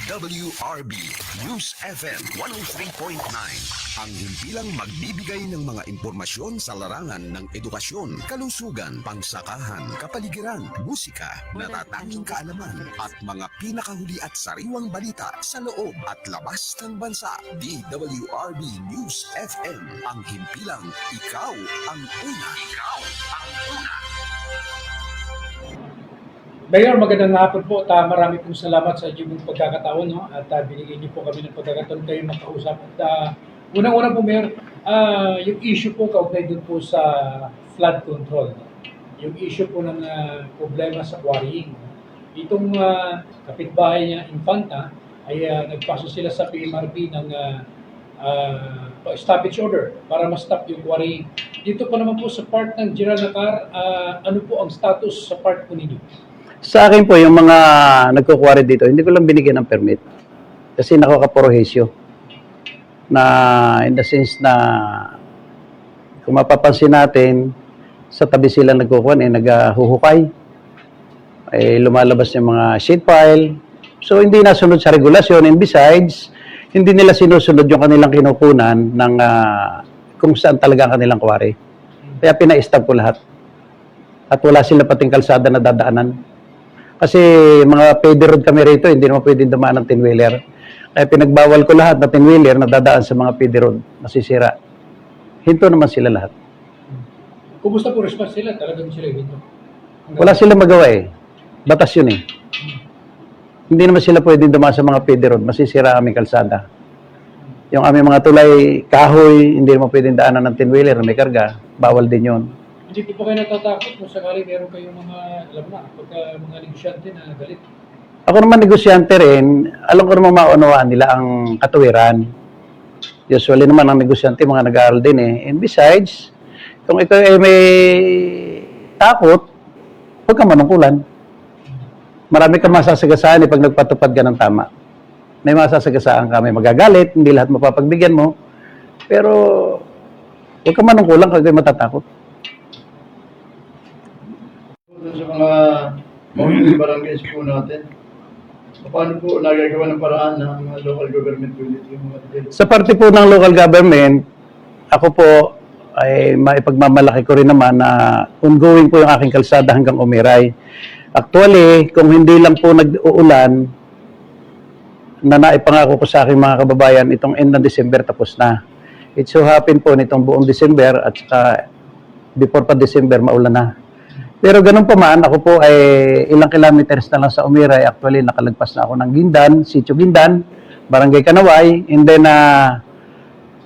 DWRB News FM 103.9, ang himpilang magbibigay ng mga impormasyon sa larangan ng edukasyon, kalusugan, pangsakahan, kapaligiran, musika, natatanging kaalaman, at mga pinakahuli at sariwang balita sa loob at labas ng bansa. DWRB News FM, ang himpilang ikaw ang una. Ikaw ang una. Mayor, magandang hapon po. Marami pong salamat sa inyong pagkakataon, no? At binigyan niyo po kami ng pagkakataon kayo makausap. At unang-una po, Mayor, yung issue po kaugnay dun po sa flood control. Yung issue po ng problema sa quarrying. Itong kapitbahay niya, Infanta, ay nagpaso sila sa PMRB ng stoppage order para ma-stop yung quarrying. Dito po naman po sa part ng General Nakar, ano po ang status sa part po ninyo? Sa akin po, yung mga nagkukwari dito, hindi ko lang binigyan ng permit. Kasi nakakaporohesyo. Na in the sense na, kung mapapansin natin, sa tabi sila nagkukuhan, naghuhukay. Lumalabas yung mga sheet pile. So, hindi nasunod sa regulasyon. And besides, hindi nila sinusunod yung kanilang kinukunan ng kung saan talaga ang kanilang kwari. Kaya pina-stop ko lahat. At wala sila pating kalsada na dadaanan. Kasi mga paved road kami rito, hindi naman pwedeng dumaan ng 10-wheeler. Kaya pinagbawal ko lahat na 10-wheeler na dadaan sa mga paved road, nasisira. Hinto naman sila lahat. Kumusta po response sila? Talagang sila hinto? Wala silang magawa eh. Batas yun eh. Hindi naman sila pwedeng dumaan sa mga paved road, masisira aming kalsada. Yung aming mga tulay, kahoy, hindi naman pwedeng daanan ng 10-wheeler na may karga. Bawal din yun. Hindi po ba kayo natatakot kung sakali meron kayong mga, alam na, pagka mga negosyante na galit? Ako naman negosyante rin, alam ko naman maunawaan nila ang katuwiran. Usually naman ang negosyante, mga nag-aaral din eh. And besides, kung ikaw ay may takot, huwag kang manungkulan. Marami kang masasagasaan pag nagpatupad ka ng tama. May masasagasaan ka, may magagalit, hindi lahat mapapagbigyan mo. Pero, huwag kang manungkulan kung ikaw matatakot. Sa mga community barangays po natin, paano po nagagawa ng paraan ng local government unit yung mga details? Sa parte po ng local government, ako po ay maipagmamalaki ko rin naman na ongoing po yung aking kalsada hanggang Umiray. Actually, kung hindi lang po nag-uulan, na naipangako ko sa aking mga kababayan, itong end ng December tapos na. It so happen po nitong buong December at saka before pa December, maulan na. Pero ganun pa man, ako po ay ilang kilometers na lang sa Umiray. Actually, nakalagpas na ako ng Gindan, Sitio Gindan, Barangay Kanaway, and then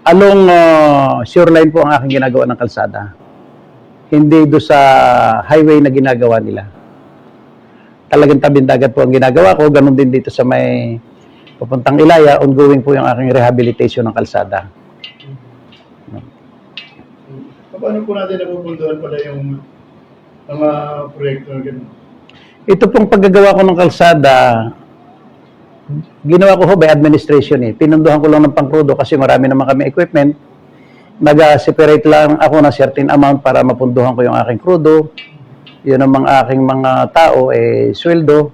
along shoreline po ang aking ginagawa ng kalsada. Hindi do sa highway na ginagawa nila. Talagang tabing dagat po ang ginagawa ko. Ganun din dito sa may papuntang Ilaya, ongoing po yung aking rehabilitation ng kalsada. Paano po natin napupuntuhan pala yung mga proyekto na gano'n? Ito pong paggagawa ko ng kalsada, ginawa ko by administration eh. Pinunduhan ko lang ng pangkrudo kasi marami naman kami equipment. Nag-separate lang ako ng certain amount para mapunduhan ko yung aking krudo. Yun ang mga aking mga tao, sweldo.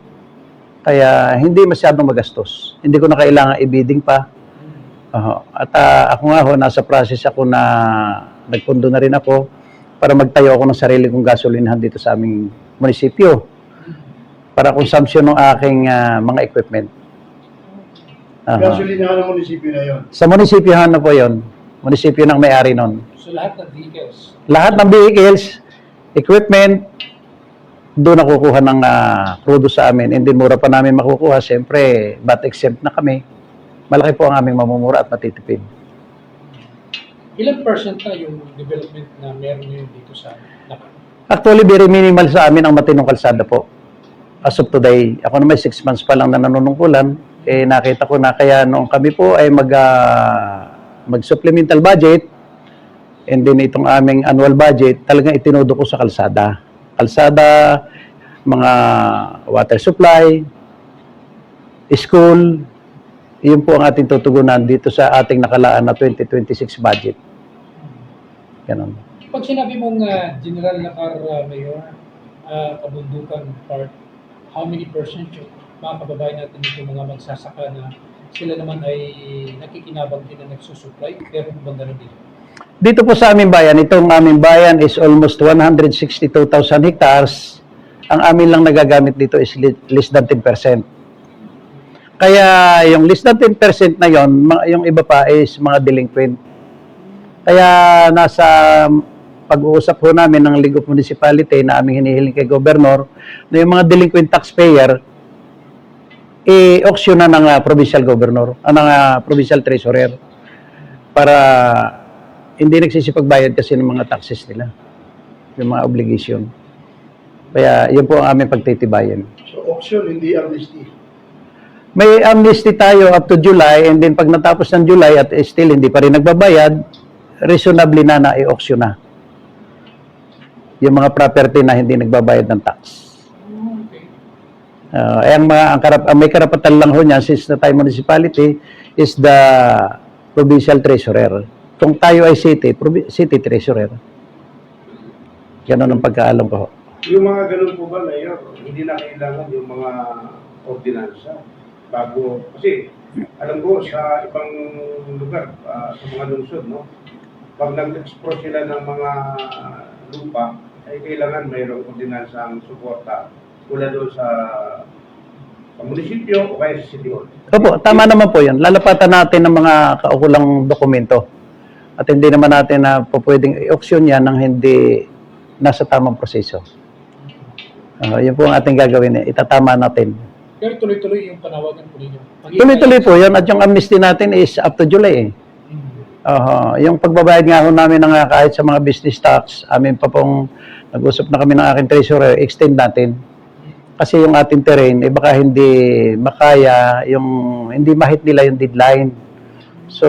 Kaya hindi masyadong magastos. Hindi ko na kailangan i-bidding pa. At ako nga ho, nasa process ako na nagpundo na rin ako para magtayo ako ng sarili kong gasolinahan dito sa aming munisipyo para consumption ng aking mga equipment. Gasolinahan ng munisipyo na yon? Sa munisipyohan na po yon, munisipyo ng may-ari nun. So lahat ng vehicles? Lahat ng vehicles, equipment, doon nakukuha ng crudo sa amin. Hindi mura pa namin makukuha, siyempre, but exempt na kami. Malaki po ang aming mamumura at matitipid. Ilang percent na yung development na meron ngayon dito sa Nakar? Actually, very minimal sa amin ang matinong kalsada po. As of today, ako naman 6 months pa lang na nanunungkulan, nakita ko na kaya noong kami po ay mag-supplemental budget, and then itong aming annual budget, talagang itinudo ko sa kalsada. Kalsada, mga water supply, school, yun po ang ating tutugunan dito sa ating nakalaan na 2026 budget. Ganun. Pag sinabi mong General Nakar, Mayor, kabundukan part, how many percent yun? mga kababayan natin dito, mga magsasaka na sila naman ay nakikinabang din na nagsusupply. Pero kung bang ganun dito? Dito po sa aming bayan, itong aming bayan is almost 162,000 hectares. Ang amin lang nagagamit dito is less than 10%. Kaya yung less than 10% na yon, yung iba pa is mga delinquent. Kaya nasa pag-uusap po namin ng League of Municipality na aming hinihiling kay Governor na yung mga delinquent taxpayer i-auction na ng provincial governor, ng provincial treasurer para hindi nagsisipagbayad kasi ng mga taxes nila, yung mga obligation. Kaya yun po ang aming pagtitibayan. So, auction, hindi amnesty. May amnesty tayo up to July, and then pag natapos ng July at still hindi pa rin nagbabayad, reasonably na i-auction na yung mga property na hindi nagbabayad ng tax. Okay. Ang may karapatan lang ho niya since na tayo municipality is the provincial treasurer. Kung tayo ay city treasurer. Ganun ang pagkaalam ko ho. Yung mga ganun po ba, Mayor, hindi na kailangan yung mga ordinansa bago, kasi alam ko sa ibang lugar, sa mga lungsod, no? Pag nag-explore sila ng mga lupa, ay kailangan mayroong ordinansang suporta mula doon sa munisipyo o kaya sa City Hall. Opo, tama naman po yun. Lalapatan natin ng mga kaukulang dokumento. At hindi naman natin na pwedeng i-auction yan nang hindi nasa tamang proseso. Yun po ang ating gagawin. Itatama natin. Pero tuloy-tuloy yung panawagan po ninyo. Tuloy-tuloy po yun. At yung amnesty natin is up to July. Yung pagbabayad nga ho namin ng kahit sa mga business tax, amin pa pong nag-usap na kami ng aking treasurer, extend natin. Kasi yung ating terrain, baka hindi makaya, hindi mahit nila yung deadline. So,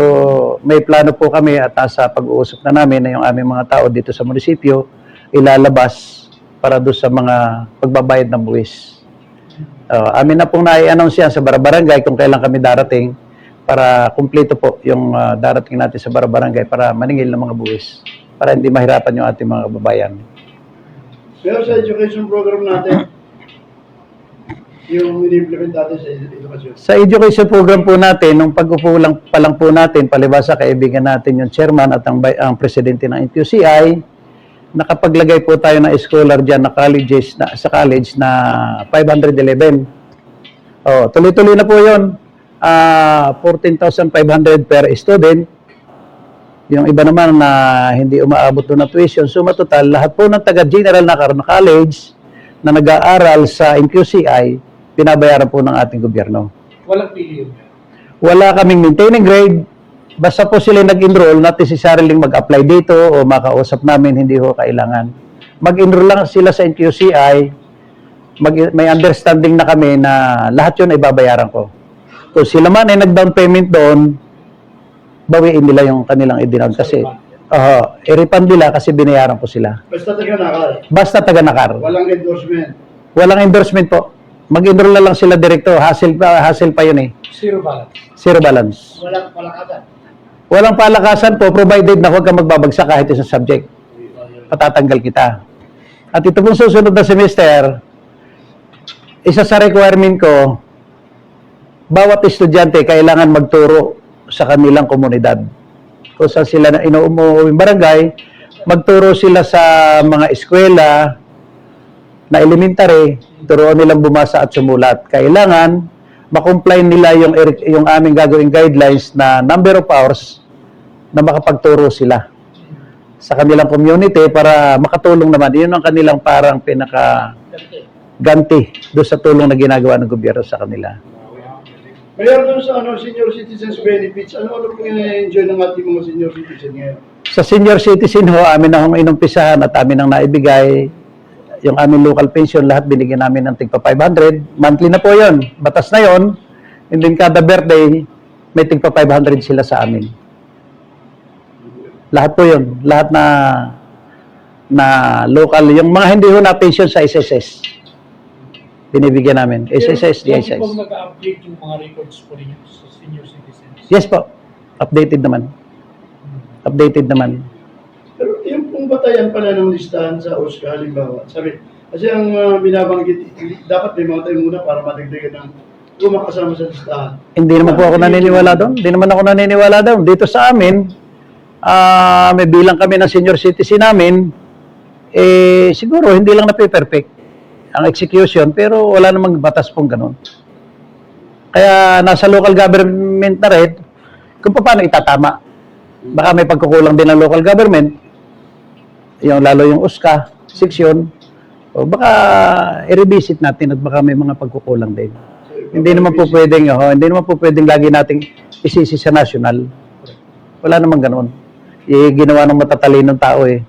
may plano po kami at sa pag-uusap na namin na yung aming mga tao dito sa munisipyo, ilalabas para doon sa mga pagbabayad ng buwis. Amin na pong nai-announce yan sa Barabarangay kung kailan kami darating para kumpleto po yung darating natin sa Barabarangay para maningil ng mga buwis para hindi mahirapan yung ating mga kababayan. Pero sa education program natin, yung in-implement natin sa edukasyon. Sa education program po natin, nung pag-upo pa lang po natin, palibasa kaibigan natin yung chairman at ang presidente ng NTUCI, nakapaglagay po tayo ng scholar dyan sa college na 511. Tuloy-tuloy na po yun. 14,500 per student. Yung iba naman na hindi umaabot doon na tuition. Suma total, lahat po ng taga-general na college na nag-aaral sa NQCI, pinabayaran po ng ating gobyerno. Walang pili yun. Wala kaming maintaining grade. Basta po sila nag-enroll, not necessarily mag-apply dito o makausap namin, hindi ho kailangan. Mag-enroll lang sila sa NQCI, may understanding na kami na lahat yun ay babayaran ko. Kung sila man ay nag-down payment doon, bawiin nila yung kanilang idinag kasi i-refund nila kasi binayaran ko sila. Basta taga-nakar. Basta taga-nakar. Walang endorsement. Walang endorsement po. Mag-enroll na lang sila direkto. Hassle pa yun eh. Zero balance. Zero balance. Walang palakasan. Walang palakasan po provided na huwag kang magbabagsak kahit isang subject. Patatanggal kita. At ito pong susunod na semester, isa sa requirement ko, bawat estudyante kailangan magturo sa kanilang komunidad. Kung saan sila na inuumuwing barangay, magturo sila sa mga eskwela na elementary, turuan nilang bumasa at sumulat. Kailangan makomply nila yung aming gagawing guidelines na number of hours na makapagturo sila sa kanilang community para makatulong naman. Yun ang kanilang parang pinaka-ganti doon sa tulong na ginagawa ng gobyerno sa kanila. Mayor, doon sa senior citizens benefits, ano po yung enjoy ng ating mga senior citizen ngayon? Sa senior citizen ho, amin na hong inumpisahan at amin ang naibigay. Yung aming local pension, lahat binigyan namin ng tigpa 500. Monthly na po yun. Batas na yun. And then kada birthday, may tigpa 500 sila sa amin. Lahat po yun. Lahat na local. Yung mga hindi ho na pension sa SSS. Binibigyan namin. SSS, DSS. Pero nag-update yung mga records po ninyo sa senior citizens. Yes po. Updated naman. Updated naman. Pero yung pong batayan pala ng listahan sa OSCA, halimbawa, sabi, Kasi ang binabanggit, dapat may mga tayo muna para madagdagan ng kung makasama sa listahan. Hindi naman po ako naniniwala doon. Hindi naman ako naniniwala doon. Dito sa amin, may bilang kami ng senior citizen namin, siguro hindi lang na-perfect ang execution, pero wala namang batas pong ganun. Kaya nasa local government na rin, kung paano itatama. Baka may pagkukulang din ng local government, lalo yung USCA, section, o baka i-revisit natin at baka may mga pagkukulang din. Hindi naman po pwedeng lagi nating isisi sa national. Wala namang ganoon. Ginawa ng matatalinong tao eh.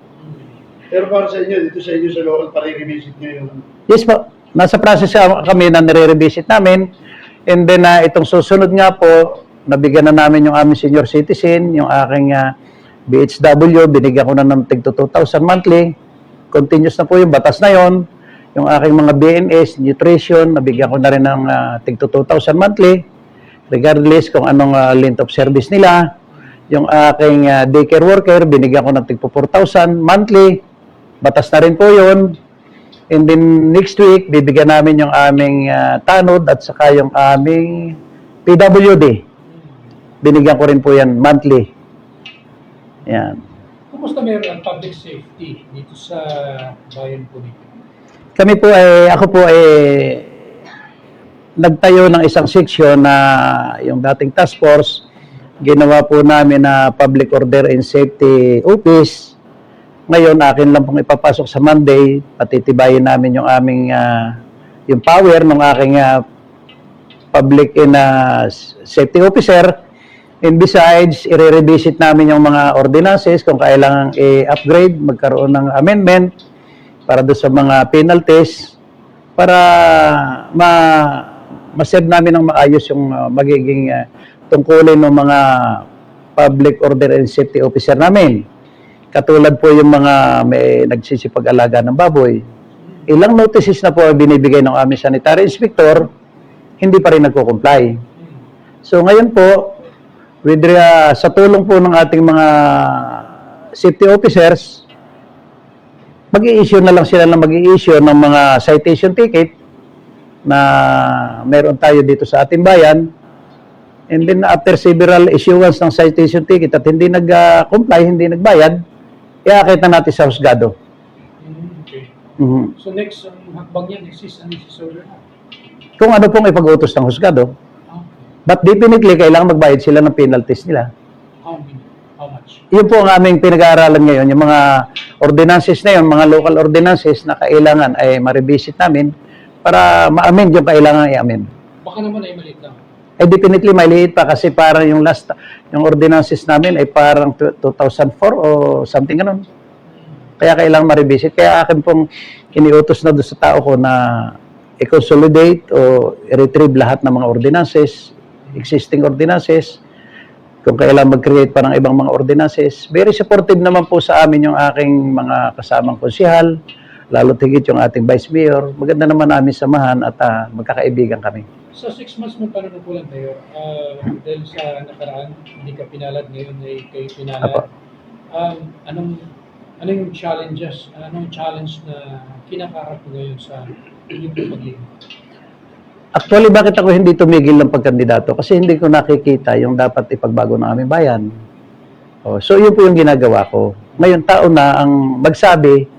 Pero para sa inyo, dito sa inyo sa local, pare-revisit nyo yung... Yes po, nasa process kami na nire-revisit namin. And then itong susunod nga po, nabigyan na namin yung aming senior citizen, yung aking BHW, binigyan ko na ng tig 2,000 monthly. Continuous na po yung batas na yon. Yung aking mga BNS, nutrition, nabigyan ko na rin ng tig 2,000 monthly. Regardless kung anong length of service nila. Yung aking daycare worker, binigyan ko ng tig 4,000 monthly. Batas na rin po yun. And then next week, bibigyan namin yung aming tanod at saka yung aming PWD. Binigyan ko rin po yan monthly. Yan. Kumusta meron ang public safety dito sa bayan po nito? Kami po ako po nagtayo ng isang section na yung dating task force. Ginawa po namin na Public Order and Safety Office. Ngayon, akin lang pong ipapasok sa Monday. Patitibayin namin yung aming yung power ng aking Public and Safety Officer. And besides, i-revisit namin yung mga ordinances kung kailangan i-upgrade, magkaroon ng amendment para doon sa mga penalties para ma-serve namin ng maayos yung magiging tungkulin ng mga Public Order and Safety Officer namin. Katulad po yung mga may nagsisipag-alaga ng baboy. Ilang notices na po binibigay ng aming sanitary inspector, hindi pa rin nagko-comply. So ngayon po, sa tulong po ng ating mga safety officers, mag-i-issue na lang sila ng mag-i-issue ng mga citation ticket na meron tayo dito sa ating bayan. And then after several issuance ng citation ticket at hindi nag-comply, hindi nagbayad, iakit na natin sa husgado. Okay. Mhm. So next, hakbang yan, exist and disorder na. Kung ano pong ipag-utos ng husgado, Ah, but definitely kailangan magbayad sila ng penalties nila. how many? How much? Yun po ang aming pinag-aaralan ngayon, yung mga ordinances na yun, mga local ordinances na kailangan ay ma-revisit namin para ma-amend yung kailangan i-amend. Baka naman ay maliit lang. Definitely maliit pa kasi parang yung yung ordinances namin ay parang 2004 o something ganun. Kaya kailangan ma-revisit. Kaya akin pong iniutos na doon sa tao ko na i-consolidate o i-retrieve lahat ng mga ordinances, existing ordinances, kung kailangan mag-create pa ng ibang mga ordinances. Very supportive naman po sa amin yung aking mga kasamang konsihal, lalo tigit yung ating vice mayor. Maganda naman namin samahan at magkakaibigan kami. Sa 6 months mo pananagulan tayo, dahil sa nakaraan, hindi ka pinalad, ngayon ay kayo pinalad. Apo. Anong challenges, anong challenge na kinakarap mo ngayon sa inyong paglingkod? Actually, bakit ako hindi tumigil ng pagkandidato? Kasi hindi ko nakikita yung dapat ipagbago ng aming bayan. So, yun po yung ginagawa ko. Ngayon, tao na ang magsabi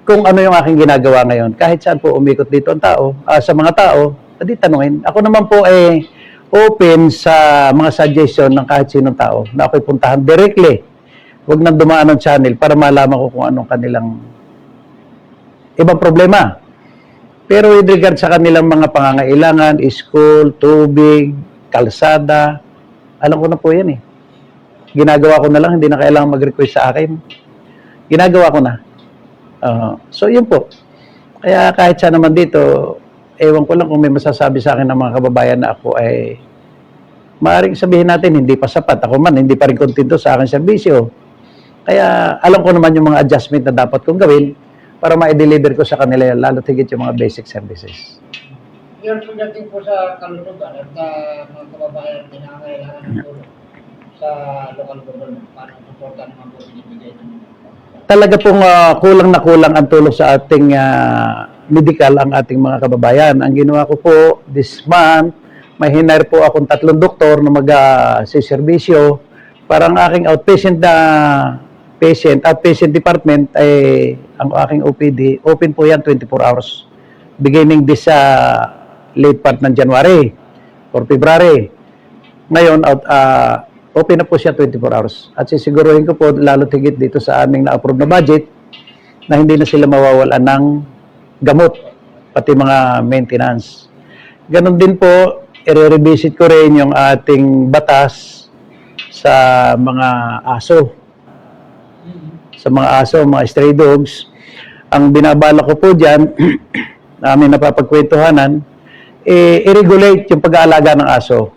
kung ano yung aking ginagawa ngayon. Kahit saan po umikot dito ang tao, sa mga tao, edi tanungin. Ako naman po ay open sa mga suggestion ng kahit sinong tao na ako'y puntahan directly. Huwag nang dumaan ng channel para malaman ko kung anong kanilang ibang problema. Pero with regard sa kanilang mga pangangailangan, school, tubig, kalsada, alam ko na po yan eh. Ginagawa ko na lang, hindi na kailangan mag-request sa akin. Ginagawa ko na. So yun po. Kaya kahit saan naman dito, ewan ko lang kung may masasabi sa akin ng mga kababayan na ako ay maaaring sabihin natin hindi pa sapat. Ako man, hindi pa rin kontento sa aking serbisyo. Kaya alam ko naman yung mga adjustment na dapat kong gawin para ma-deliver ko sa kanila yan, lalo tigit yung mga basic services. Yan pagdating po sa kalusugan at mga kababayan na nangangailangan ng tulong sa local government, paano suporta naman po binibigay ng talaga pong kulang na kulang ang tulong sa ating medical ang ating mga kababayan. Ang ginawa ko po this month, may hinire po akong 3 doktor na mag-serbisyo para ang aking outpatient department ay ang aking OPD, open po yan 24 hours. Beginning this late part ng January or February. Ngayon, open na po siya 24 hours. At sisiguruhin ko po, lalo tigit dito sa aming na-approve na budget, na hindi na sila mawawalan ng gamot, pati mga maintenance. Ganon din po, i-revisit ko rin yung ating batas sa mga aso. Sa mga aso, mga stray dogs. Ang binabala ko po dyan, namin napapagkwentuhanan, i-regulate yung pag-aalaga ng aso.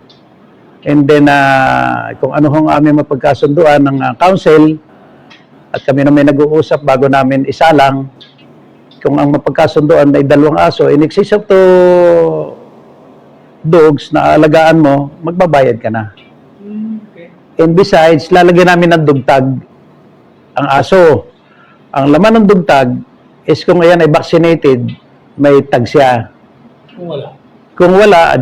And then, kung ano hong aming mapagkasunduan ng council, at kami na may nag-uusap bago namin isalang, kung ang mapagkasunduan ay 2 aso, in excess of 2 dogs na alagaan mo, magbabayad ka na. Okay. And besides, lalagyan namin ng dugtag ang aso. Ang laman ng dugtag is kung ayan ay vaccinated, may tag siya. Kung wala. Kung wala,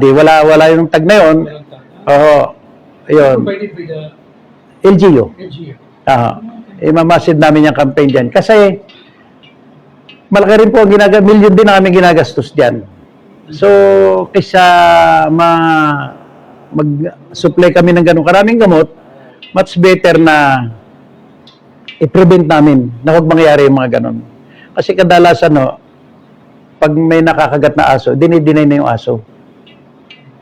wala yung tag na yun. Walang tag. Oo. Ayun. Provided by the LGU. LGU. Imamasid namin yung campaign dyan. Kasi, malaki rin po ang million din ang aming ginagastos dyan. So, kaysa mag-supply kami ng ganun karaming gamot, much better na i-prevent namin na huwag mangyari yung mga ganun. Kasi kadalasan, pag may nakakagat na aso, dinidinay na yung aso.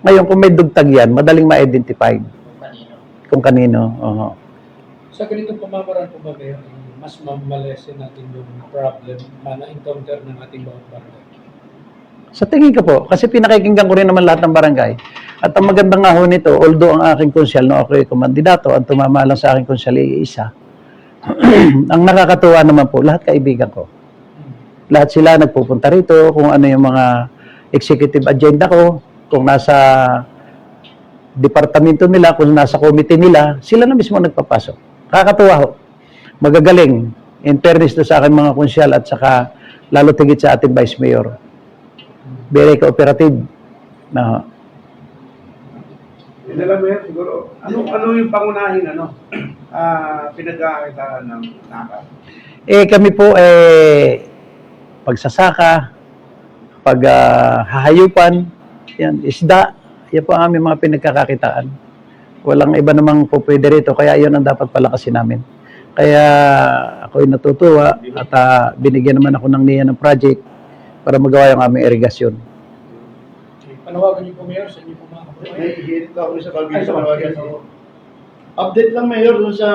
Ngayon, kung may dugtag yan, madaling ma-identify kung kanino. Sa ganitong pamamaraan po ba, Mayor, mas mamalesen natin yung problem na encounter ng ating bawat barangay? Sa tingin ko po, kasi pinakikinggan ko rin naman lahat ng barangay. At ang maganda nga ho nito, although ang aking konsyal, ako ay kumandidato, ang tumama lang sa aking konsyal ay isa. Ang nakakatuwa naman po, lahat kaibigan ko. Lahat sila nagpupunta rito, kung ano yung mga executive agenda ko, kung nasa departamento nila, kung nasa committee nila, sila na mismo nagpapasok. Nakakatuwa ho. Magagaling. In fairness to sa aking mga konsyal at saka lalo tigit sa ating vice mayor. Very cooperative. Yun na lang, Mayor, siguro. Ano yung pangunahin, pinagkakitaan ng naka? Kami po, pagsasaka, paghahayupan, yan, isda, yan po ang aming mga pinagkakakitaan. Walang iba namang po pwede rito, kaya yun ang dapat palakasin namin. Kaya ako'y natutuwa at binigyan naman ako ng NIA ng project para magawa yung aming irigasyon. Okay. Panawagan niyo po, Mayor, sa inyo po mga kababayan. May hirit ako sa Calvin Ay, sa sorry. Calvin. Update lang, Mayor, dun sa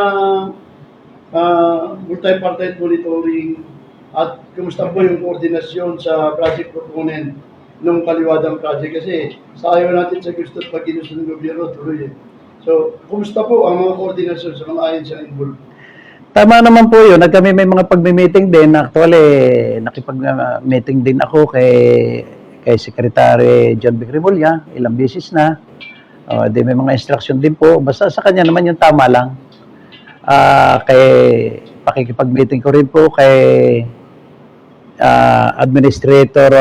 multi-partite monitoring at kumusta po yung koordinasyon sa project proponent ng Kaliwadang project kasi sa ayaw natin sa gusto at pag ginusto ng gobyerno tuloy. So, kumusta po ang mga koordinasyon sa mga ayon involved? Tama naman po yun. Kami may mga pagmi-meeting din. Actually, nakipag-meeting din ako kay Secretary John Vic Remulla, ilang beses na. Di may mga instruction din po. Basta sa kanya naman yung tama lang. Pakikipag-meeting ko rin po kay Administrator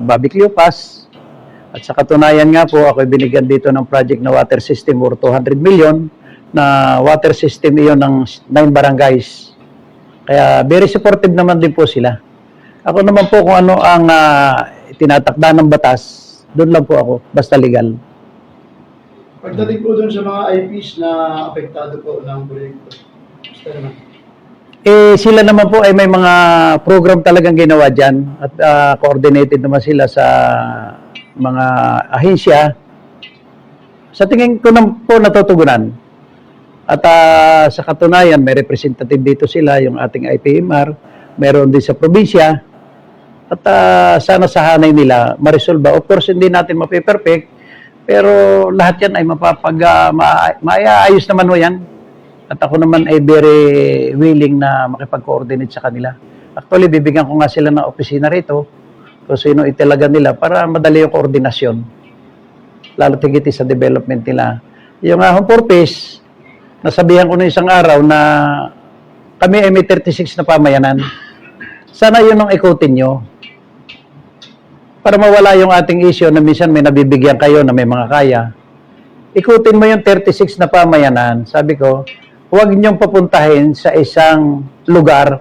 Bobby Cleopas. At sa katunayan nga po, ako binigyan dito ng project na water system worth 200 million na water system iyon ng 9 barangays. Kaya very supportive naman din po sila. Ako naman po kung ano ang tinatakda ng batas, doon lang po ako, basta legal. Pagdating po dun sa mga IPs na apektado po ng proyekto, basta naman. Sila naman po ay may mga program talagang ginawa dyan at coordinated naman sila sa mga ahensya. Sa tingin ko naman po natutugunan. At sa katunayan, may representative dito sila, yung ating IPMR, meron din sa probinsya. At sana sa hanay nila ma-resolve. Of course, hindi natin mape-perfect, pero lahat yan ay maayos naman ho yan. At ako naman ay very willing na makipag-coordinate sa kanila. Actually, bibigyan ko nga sila ng opisina rito kung sino italaga nila para madali yung koordinasyon. Lalo tigit sa development nila. Yung home purpose, nasabihan ko na isang araw na kami ay may 36 na pamayanan. Sana yun ang ikutin nyo. Para mawala yung ating issue na minsan may nabibigyan kayo na may mga kaya. Ikutin mo yung 36 na pamayanan. Sabi ko, huwag niyong papuntahin sa isang lugar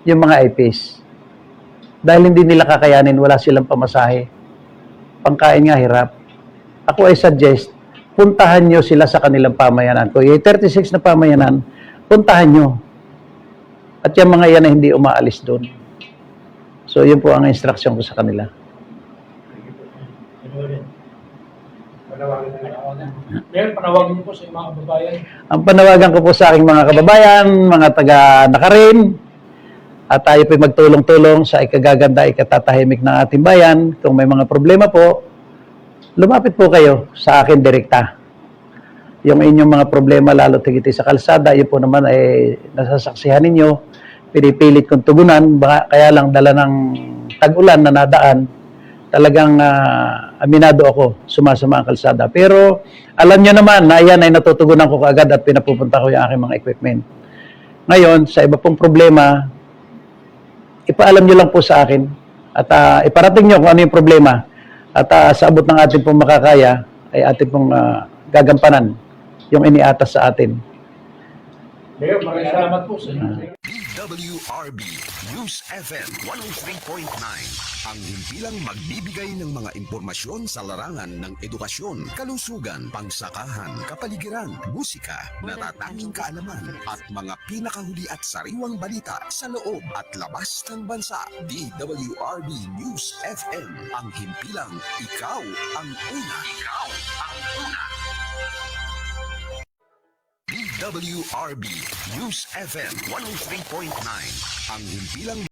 yung mga IPs. Dahil hindi nila kakayanin, wala silang pamasahe. Pangkain nga hirap. Ako ay suggest, puntahan nyo sila sa kanilang pamayanan. Kung yung 36 na pamayanan, puntahan nyo. At yung mga yan ay hindi umaalis doon. So, yun po ang instruction ko sa kanila. Panawagan na lang. Mayor, panawagan niyo po sa mga kababayan. Ang panawagan ko po sa aking mga kababayan, mga taga-Nakarin, at tayo po'y magtulong-tulong sa ikagaganda, ikatatahimik ng ating bayan. Kung may mga problema po, lumapit po kayo sa akin direkta. Yung inyong mga problema, lalo tigiti sa kalsada, yun po naman ay nasasaksihan ninyo, pinipilit kong tugunan, kaya lang dala ng tag-ulan na nadaan, talagang aminado ako, sumasama ang kalsada. Pero alam nyo naman na yan ay natutugunan ko kaagad at pinapupunta ko yung aking mga equipment. Ngayon, sa iba pong problema, ipaalam nyo lang po sa akin at iparating nyo kung ano yung problema at sa abot ng ating pong makakaya ay ating pong gagampanan yung iniatas sa atin. Mayor, maraming salamat po sa inyo. DWRB News FM 103.9 ang himpilang magbibigay ng mga impormasyon sa larangan ng edukasyon, kalusugan, pangsakahan, kapaligiran, musika, natatanging kaalaman at mga pinakahuli at sariwang balita sa loob at labas ng bansa. DWRB News FM ang himpilang ikaw ang una. Ikaw ang una. DWRB News FM 103.9 ang himpilang